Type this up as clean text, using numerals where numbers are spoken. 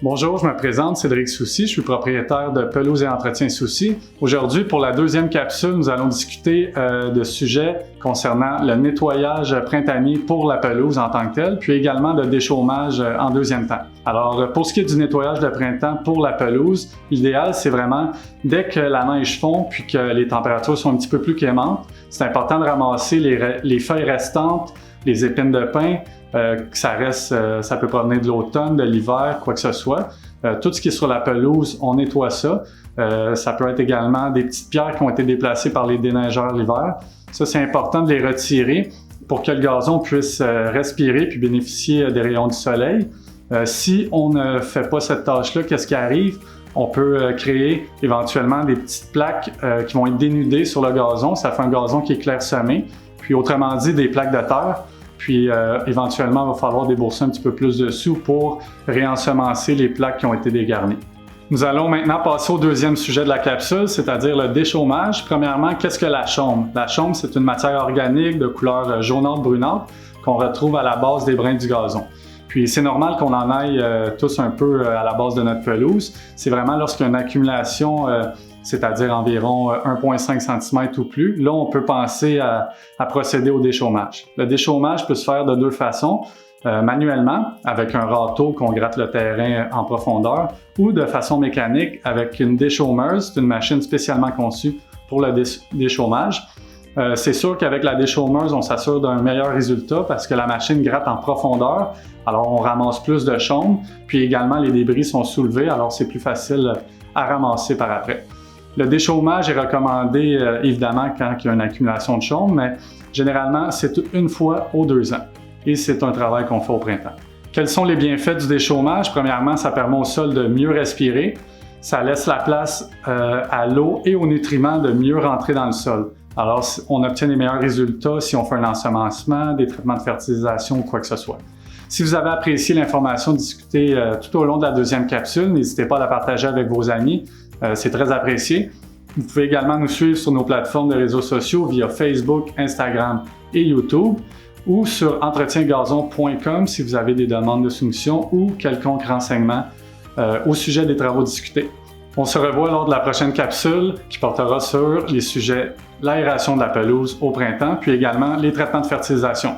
Bonjour, je me présente, Cédric Soucy, je suis propriétaire de Pelouse et Entretien Soucy. Aujourd'hui, pour la deuxième capsule, nous allons discuter de sujets concernant le nettoyage printanier pour la pelouse en tant que telle, puis également de déchaummage en deuxième temps. Alors, pour ce qui est du nettoyage de printemps pour la pelouse, l'idéal, c'est vraiment, dès que la neige fond puis que les températures sont un petit peu plus clémentes, c'est important de ramasser les feuilles restantes, les épines de pin, que ça reste, ça peut provenir de l'automne, de l'hiver, quoi que ce soit. Tout ce qui est sur la pelouse, on nettoie ça. Ça peut être également des petites pierres qui ont été déplacées par les déneigeurs l'hiver. Ça, c'est important de les retirer pour que le gazon puisse respirer puis bénéficier des rayons du soleil. Si on ne fait pas cette tâche-là, qu'est-ce qui arrive? On peut créer éventuellement des petites plaques qui vont être dénudées sur le gazon. Ça fait un gazon qui est clairsemé. Puis autrement dit, des plaques de terre. Puis éventuellement, il va falloir débourser un petit peu plus de sous pour réensemencer les plaques qui ont été dégarnies. Nous allons maintenant passer au deuxième sujet de la capsule, c'est-à-dire le déchaummage. Premièrement, qu'est-ce que la chaume? La chaume, c'est une matière organique de couleur jaunâtre-brunâtre qu'on retrouve à la base des brins du gazon. Puis c'est normal qu'on en aille tous un peu à la base de notre pelouse. C'est vraiment lorsqu'il y a une accumulation, c'est-à-dire environ 1,5 cm ou plus, là on peut penser à procéder au déchaummage. Le déchaummage peut se faire de deux façons, manuellement, avec un râteau qu'on gratte le terrain en profondeur, ou de façon mécanique avec une déchaumeuse, c'est une machine spécialement conçue pour le déchaummage. C'est sûr qu'avec la déchaumeuse, on s'assure d'un meilleur résultat parce que la machine gratte en profondeur, alors on ramasse plus de chaume, puis également les débris sont soulevés, alors c'est plus facile à ramasser par après. Le déchaummage est recommandé évidemment quand il y a une accumulation de chaume, mais généralement c'est une fois aux 2 ans et c'est un travail qu'on fait au printemps. Quels sont les bienfaits du déchaummage? Premièrement, ça permet au sol de mieux respirer, ça laisse la place à l'eau et aux nutriments de mieux rentrer dans le sol. Alors, on obtient des meilleurs résultats si on fait un ensemencement, des traitements de fertilisation ou quoi que ce soit. Si vous avez apprécié l'information discutée tout au long de la deuxième capsule, n'hésitez pas à la partager avec vos amis, c'est très apprécié. Vous pouvez également nous suivre sur nos plateformes de réseaux sociaux via Facebook, Instagram et YouTube ou sur entretiengazon.com si vous avez des demandes de soumission ou quelconque renseignement au sujet des travaux discutés. On se revoit lors de la prochaine capsule qui portera sur les sujets l'aération de la pelouse au printemps, puis également les traitements de fertilisation.